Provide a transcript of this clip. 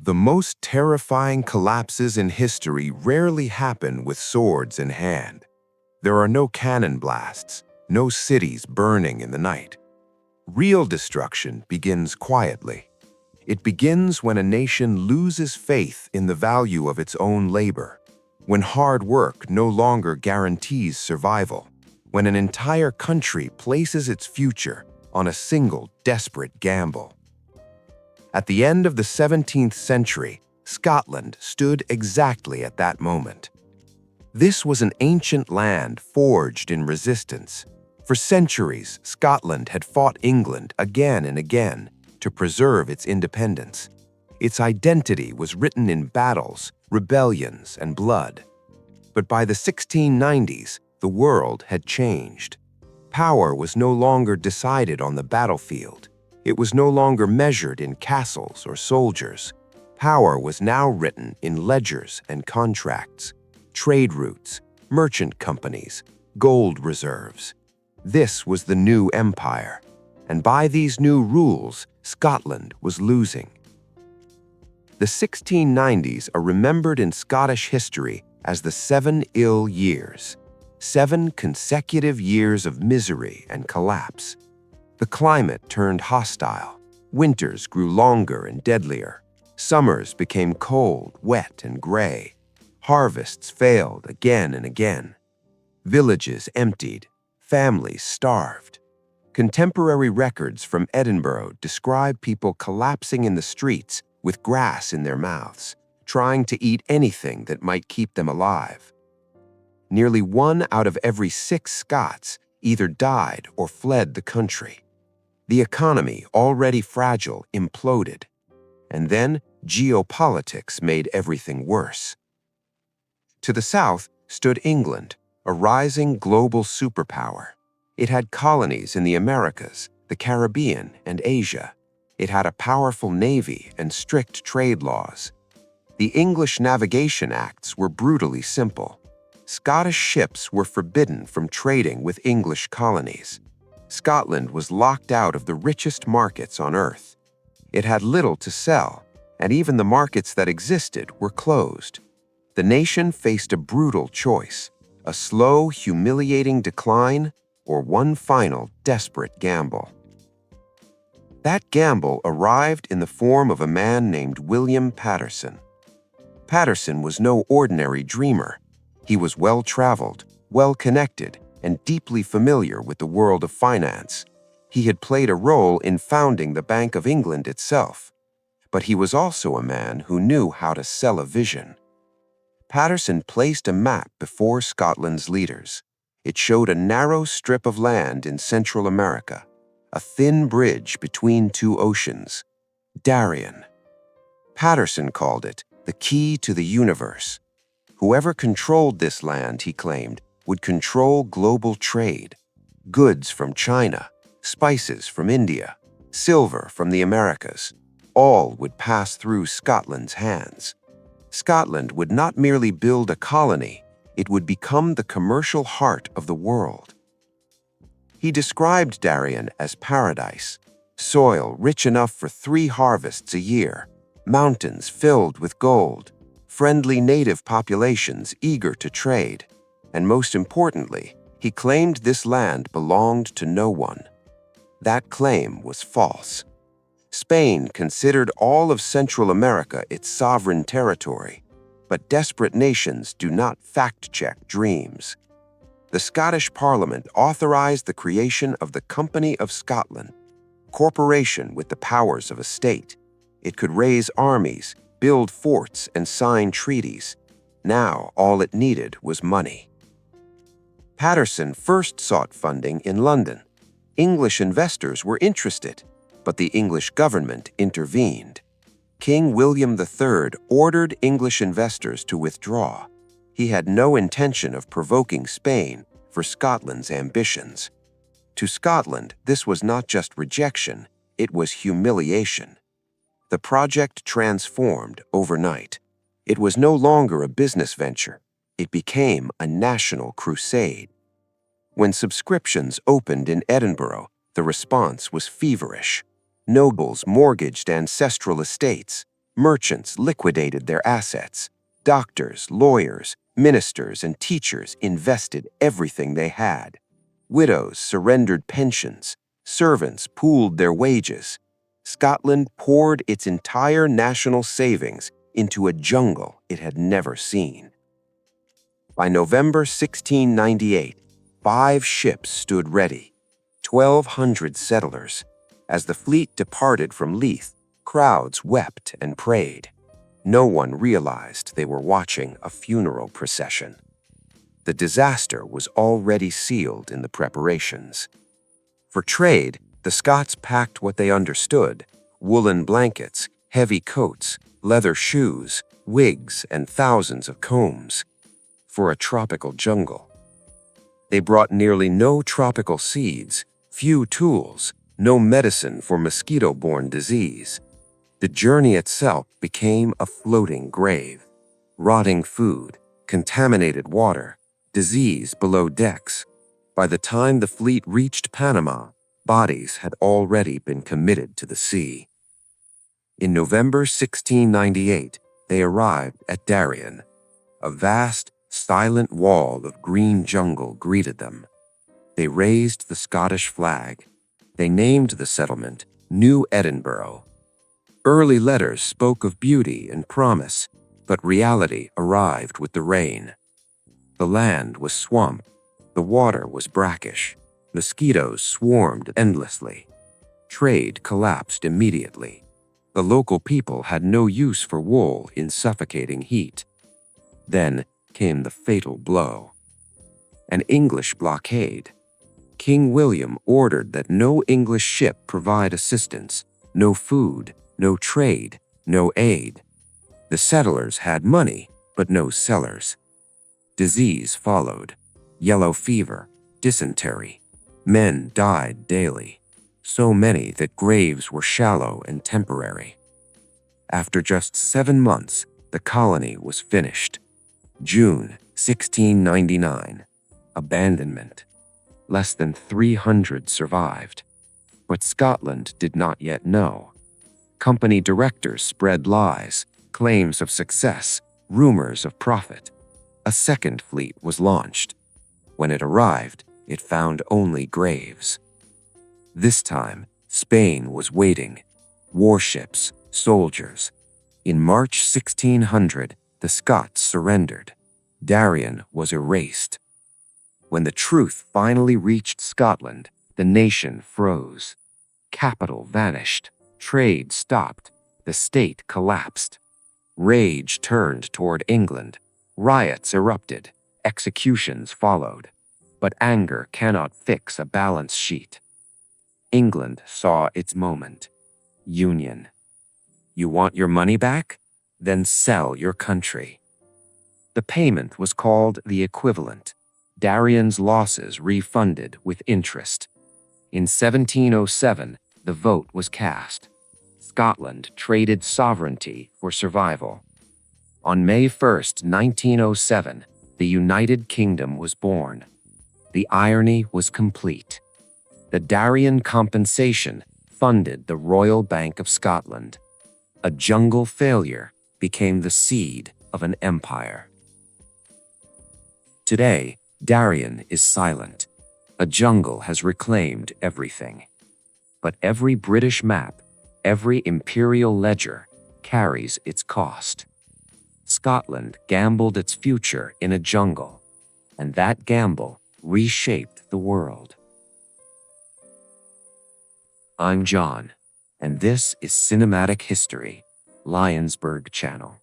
The most terrifying collapses in history rarely happen with swords in hand. There are no cannon blasts, no cities burning in the night. Real destruction begins quietly. It begins when a nation loses faith in the value of its own labor, when hard work no longer guarantees survival, when an entire country places its future on a single desperate gamble. At the end of the 17th century, Scotland stood exactly at that moment. This was an ancient land forged in resistance. For centuries, Scotland had fought England again and again to preserve its independence. Its identity was written in battles, rebellions, and blood. But by the 1690s, the world had changed. Power was no longer decided on the battlefield. It was no longer measured in castles or soldiers. Power was now written in ledgers and contracts, trade routes, merchant companies, gold reserves. This was the new empire, and by these new rules, Scotland was losing. The 1690s are remembered in Scottish history as the 7 ill years, 7 consecutive years of misery and collapse. The climate turned hostile. Winters grew longer and deadlier. Summers became cold, wet, and gray. Harvests failed again and again. Villages emptied. Families starved. Contemporary records from Edinburgh describe people collapsing in the streets with grass in their mouths, trying to eat anything that might keep them alive. Nearly 1 out of every 6 Scots either died or fled the country. The economy, already fragile, imploded. And then geopolitics made everything worse. To the south stood England, a rising global superpower. It had colonies in the Americas, the Caribbean, and Asia. It had a powerful navy and strict trade laws. The English Navigation Acts were brutally simple. Scottish ships were forbidden from trading with English colonies. Scotland was locked out of the richest markets on earth. It had little to sell, and even the markets that existed were closed. The nation faced a brutal choice: a slow, humiliating decline, or one final, desperate gamble. That gamble arrived in the form of a man named William Paterson. Paterson was no ordinary dreamer. He was well-traveled, well-connected, and deeply familiar with the world of finance. He had played a role in founding the Bank of England itself. But he was also a man who knew how to sell a vision. Paterson placed a map before Scotland's leaders. It showed a narrow strip of land in Central America, a thin bridge between 2 oceans, Darien. Paterson called it the key to the universe. Whoever controlled this land, he claimed, would control global trade. Goods from China, spices from India, silver from the Americas, all would pass through Scotland's hands. Scotland would not merely build a colony, it would become the commercial heart of the world. He described Darien as paradise, soil rich enough for 3 harvests a year, mountains filled with gold, friendly native populations eager to trade, and most importantly, he claimed this land belonged to no one. That claim was false. Spain considered all of Central America its sovereign territory, but desperate nations do not fact-check dreams. The Scottish Parliament authorized the creation of the Company of Scotland, a corporation with the powers of a state. It could raise armies, build forts, and sign treaties. Now all it needed was money. Paterson first sought funding in London. English investors were interested, but the English government intervened. King William III ordered English investors to withdraw. He had no intention of provoking Spain for Scotland's ambitions. To Scotland, this was not just rejection, it was humiliation. The project transformed overnight. It was no longer a business venture. It became a national crusade. When subscriptions opened in Edinburgh, the response was feverish. Nobles mortgaged ancestral estates. Merchants liquidated their assets. Doctors, lawyers, ministers, and teachers invested everything they had. Widows surrendered pensions. Servants pooled their wages. Scotland poured its entire national savings into a jungle it had never seen. By November 1698, 5 ships stood ready, 1,200 settlers. As the fleet departed from Leith, crowds wept and prayed. No one realized they were watching a funeral procession. The disaster was already sealed in the preparations. For trade, the Scots packed what they understood: woolen blankets, heavy coats, leather shoes, wigs, and thousands of combs. For a tropical jungle, they brought nearly no tropical seeds, few tools, no medicine for mosquito-borne disease. The journey itself became a floating grave. Rotting food, contaminated water, disease below decks. By the time the fleet reached Panama, bodies had already been committed to the sea. In November 1698, they arrived at Darien. A vast, silent wall of green jungle greeted them. They raised the Scottish flag. They named the settlement New Edinburgh. Early letters spoke of beauty and promise, but reality arrived with the rain. The land was swamp. The water was brackish. Mosquitoes swarmed endlessly. Trade collapsed immediately. The local people had no use for wool in suffocating heat. Then came the fatal blow: an English blockade. King William ordered that no English ship provide assistance, no food, no trade, no aid. The settlers had money, but no sellers. Disease followed: yellow fever, dysentery. Men died daily, so many that graves were shallow and temporary. After just 7 months, the colony was finished. June 1699. Abandonment. Less than 300 survived. But Scotland did not yet know. Company directors spread lies, claims of success, rumors of profit. A second fleet was launched. When it arrived, it found only graves. This time, Spain was waiting. Warships, soldiers. In March 1600, the Scots surrendered. Darien was erased. When the truth finally reached Scotland, the nation froze. Capital vanished. Trade stopped. The state collapsed. Rage turned toward England. Riots erupted. Executions followed. But anger cannot fix a balance sheet. England saw its moment. Union. You want your money back? Then sell your country. The payment was called the equivalent. Darien's losses refunded with interest. In 1707, the vote was cast. Scotland traded sovereignty for survival. On May 1st, 1907, the United Kingdom was born. The irony was complete. The Darien compensation funded the Royal Bank of Scotland. A jungle failure became the seed of an empire. Today, Darien is silent. A jungle has reclaimed everything. But every British map, every imperial ledger, carries its cost. Scotland gambled its future in a jungle, and that gamble reshaped the world. I'm John, and this is Cinematic History, Lionsberg Channel.